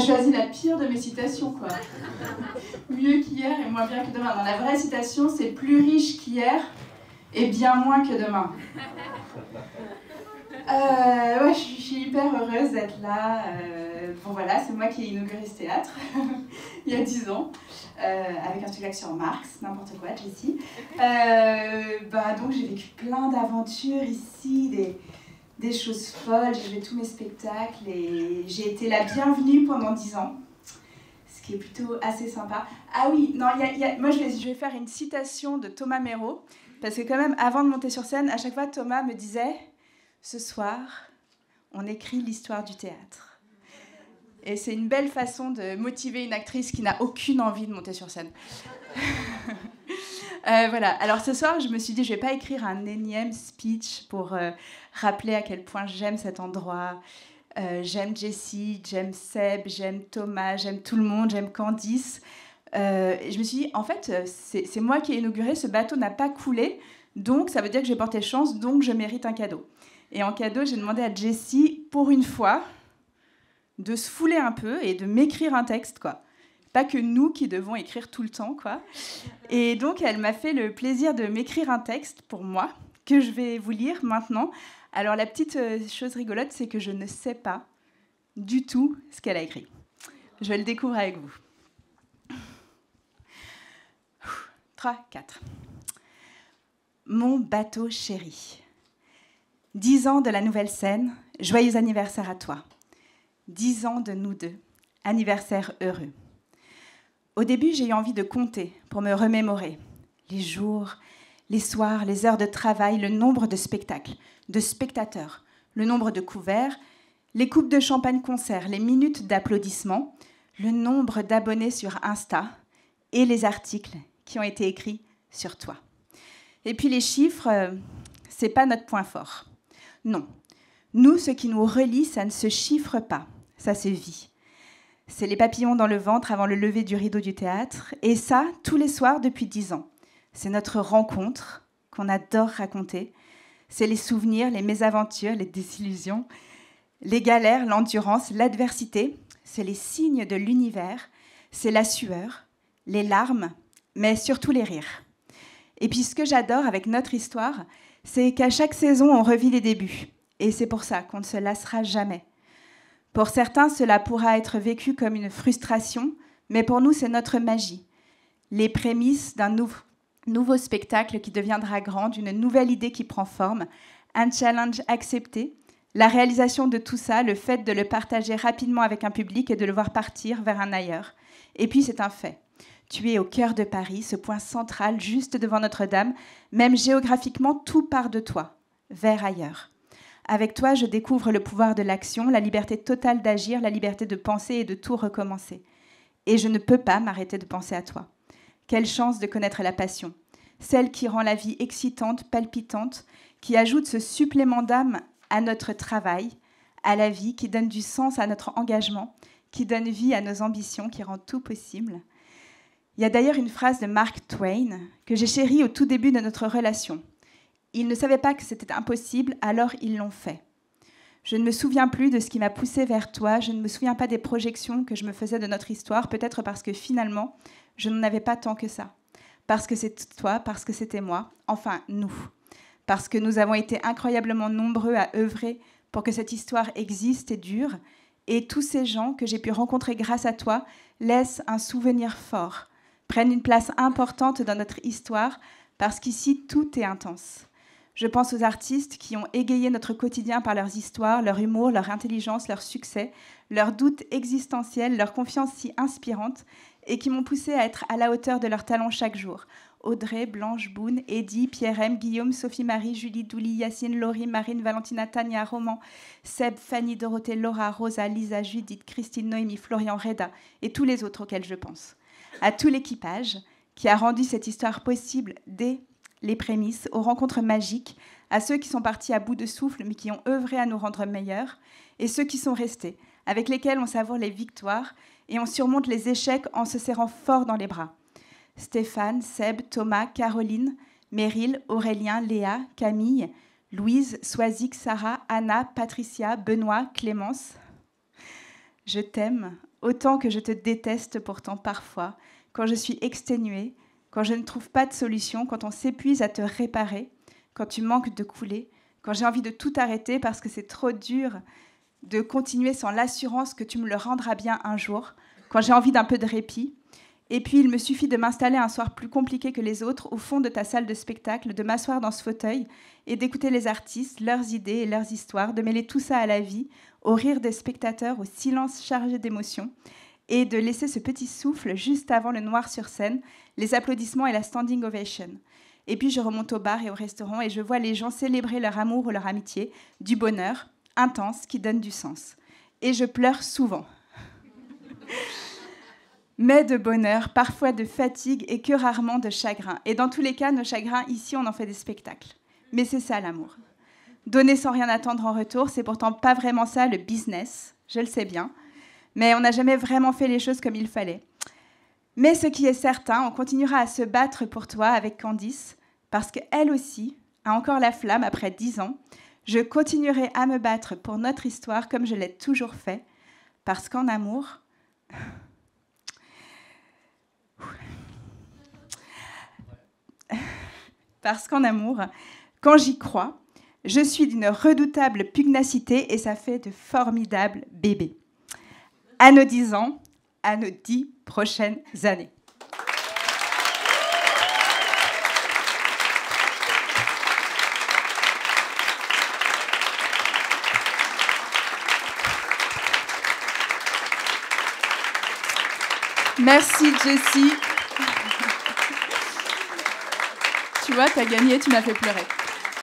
T'as choisi la pire de mes citations, quoi. Mieux qu'hier et moins bien que demain. Non, la vraie citation, c'est plus riche qu'hier et bien moins que demain. Ouais, je suis hyper heureuse d'être là. Bon voilà, c'est moi qui ai inauguré ce théâtre il y a 10 ans, avec un spectacle sur Marx, n'importe quoi, Jessie. Donc j'ai vécu plein d'aventures ici, des choses folles, j'ai fait tous mes spectacles et j'ai été la bienvenue pendant 10 ans, ce qui est plutôt assez sympa. Ah oui, non, moi je vais faire une citation de Thomas Méraud, parce que quand même, avant de monter sur scène, à chaque fois Thomas me disait « Ce soir, on écrit l'histoire du théâtre ». Et c'est une belle façon de motiver une actrice qui n'a aucune envie de monter sur scène. Voilà. Alors ce soir, je me suis dit, je ne vais pas écrire un énième speech pour rappeler à quel point j'aime cet endroit. J'aime Jessie, j'aime Seb, j'aime Thomas, j'aime tout le monde, j'aime Candice. Je me suis dit, en fait, c'est moi qui ai inauguré, ce bateau n'a pas coulé, donc ça veut dire que j'ai porté chance, donc je mérite un cadeau. Et en cadeau, j'ai demandé à Jessie, pour une fois, de se fouler un peu et de m'écrire un texte, quoi. Pas que nous qui devons écrire tout le temps, quoi. Et donc, elle m'a fait le plaisir de m'écrire un texte pour moi, que je vais vous lire maintenant. Alors, la petite chose rigolote, c'est que je ne sais pas du tout ce qu'elle a écrit. Je le découvre avec vous. 3, 4. Mon bateau chéri. 10 ans de la nouvelle scène, joyeux anniversaire à toi. 10 ans de nous deux, anniversaire heureux. Au début, j'ai eu envie de compter pour me remémorer les jours, les soirs, les heures de travail, le nombre de spectacles, de spectateurs, le nombre de couverts, les coupes de champagne-concert, les minutes d'applaudissements, le nombre d'abonnés sur Insta et les articles qui ont été écrits sur toi. Et puis les chiffres, c'est pas notre point fort. Non. Nous, ce qui nous relie, ça ne se chiffre pas, ça se vit. C'est les papillons dans le ventre avant le lever du rideau du théâtre, et ça, tous les soirs depuis 10 ans. C'est notre rencontre qu'on adore raconter. C'est les souvenirs, les mésaventures, les désillusions, les galères, l'endurance, l'adversité. C'est les signes de l'univers, c'est la sueur, les larmes, mais surtout les rires. Et puis ce que j'adore avec notre histoire, c'est qu'à chaque saison, on revit les débuts. Et c'est pour ça qu'on ne se lassera jamais. Pour certains, cela pourra être vécu comme une frustration, mais pour nous, c'est notre magie. Les prémices d'un nouveau spectacle qui deviendra grand, une nouvelle idée qui prend forme, un challenge accepté, la réalisation de tout ça, le fait de le partager rapidement avec un public et de le voir partir vers un ailleurs. Et puis, c'est un fait. Tu es au cœur de Paris, ce point central, juste devant Notre-Dame. Même géographiquement, tout part de toi, vers ailleurs. Avec toi, je découvre le pouvoir de l'action, la liberté totale d'agir, la liberté de penser et de tout recommencer. Et je ne peux pas m'arrêter de penser à toi. Quelle chance de connaître la passion, celle qui rend la vie excitante, palpitante, qui ajoute ce supplément d'âme à notre travail, à la vie, qui donne du sens à notre engagement, qui donne vie à nos ambitions, qui rend tout possible. Il y a d'ailleurs une phrase de Mark Twain que j'ai chérie au tout début de notre relation. Ils ne savaient pas que c'était impossible, alors ils l'ont fait. Je ne me souviens plus de ce qui m'a poussée vers toi, je ne me souviens pas des projections que je me faisais de notre histoire, peut-être parce que finalement, je n'en avais pas tant que ça. Parce que c'était toi, parce que c'était moi, enfin nous. Parce que nous avons été incroyablement nombreux à œuvrer pour que cette histoire existe et dure, et tous ces gens que j'ai pu rencontrer grâce à toi laissent un souvenir fort, prennent une place importante dans notre histoire, parce qu'ici, tout est intense. Je pense aux artistes qui ont égayé notre quotidien par leurs histoires, leur humour, leur intelligence, leur succès, leurs doutes existentiels, leur confiance si inspirante et qui m'ont poussée à être à la hauteur de leurs talents chaque jour. Audrey, Blanche, Boone, Eddie, Pierre-M, Guillaume, Sophie-Marie, Julie, Douli, Yacine, Laurie, Marine, Valentina, Tania, Roman, Seb, Fanny, Dorothée, Laura, Rosa, Lisa, Judith, Christine, Noémie, Florian, Reda et tous les autres auxquels je pense. À tout l'équipage qui a rendu cette histoire possible dès les prémices, aux rencontres magiques, à ceux qui sont partis à bout de souffle mais qui ont œuvré à nous rendre meilleurs, et ceux qui sont restés, avec lesquels on savoure les victoires et on surmonte les échecs en se serrant fort dans les bras. Stéphane, Seb, Thomas, Caroline, Meryl, Aurélien, Léa, Camille, Louise, Swazik, Sarah, Anna, Patricia, Benoît, Clémence. Je t'aime autant que je te déteste pourtant parfois, quand je suis exténuée, quand je ne trouve pas de solution, quand on s'épuise à te réparer, quand tu manques de couler, quand j'ai envie de tout arrêter parce que c'est trop dur de continuer sans l'assurance que tu me le rendras bien un jour, quand j'ai envie d'un peu de répit. Et puis, il me suffit de m'installer un soir plus compliqué que les autres, au fond de ta salle de spectacle, de m'asseoir dans ce fauteuil et d'écouter les artistes, leurs idées et leurs histoires, de mêler tout ça à la vie, au rire des spectateurs, au silence chargé d'émotions, et de laisser ce petit souffle juste avant le noir sur scène, les applaudissements et la standing ovation. Et puis, je remonte au bar et au restaurant et je vois les gens célébrer leur amour ou leur amitié, du bonheur intense qui donne du sens. Et je pleure souvent. Mais de bonheur, parfois de fatigue et que rarement de chagrin. Et dans tous les cas, nos chagrins, ici, on en fait des spectacles. Mais c'est ça l'amour. Donner sans rien attendre en retour, c'est pourtant pas vraiment ça le business, je le sais bien. Mais on n'a jamais vraiment fait les choses comme il fallait. Mais ce qui est certain, on continuera à se battre pour toi avec Candice, parce qu'elle aussi a encore la flamme après 10 ans. Je continuerai à me battre pour notre histoire comme je l'ai toujours fait, parce qu'en amour... Parce qu'en amour, quand j'y crois, je suis d'une redoutable pugnacité et ça fait de formidables bébés. À nos 10 ans, à nos 10 prochaines années. Merci Jessie. Tu vois, t'as gagné, tu m'as fait pleurer.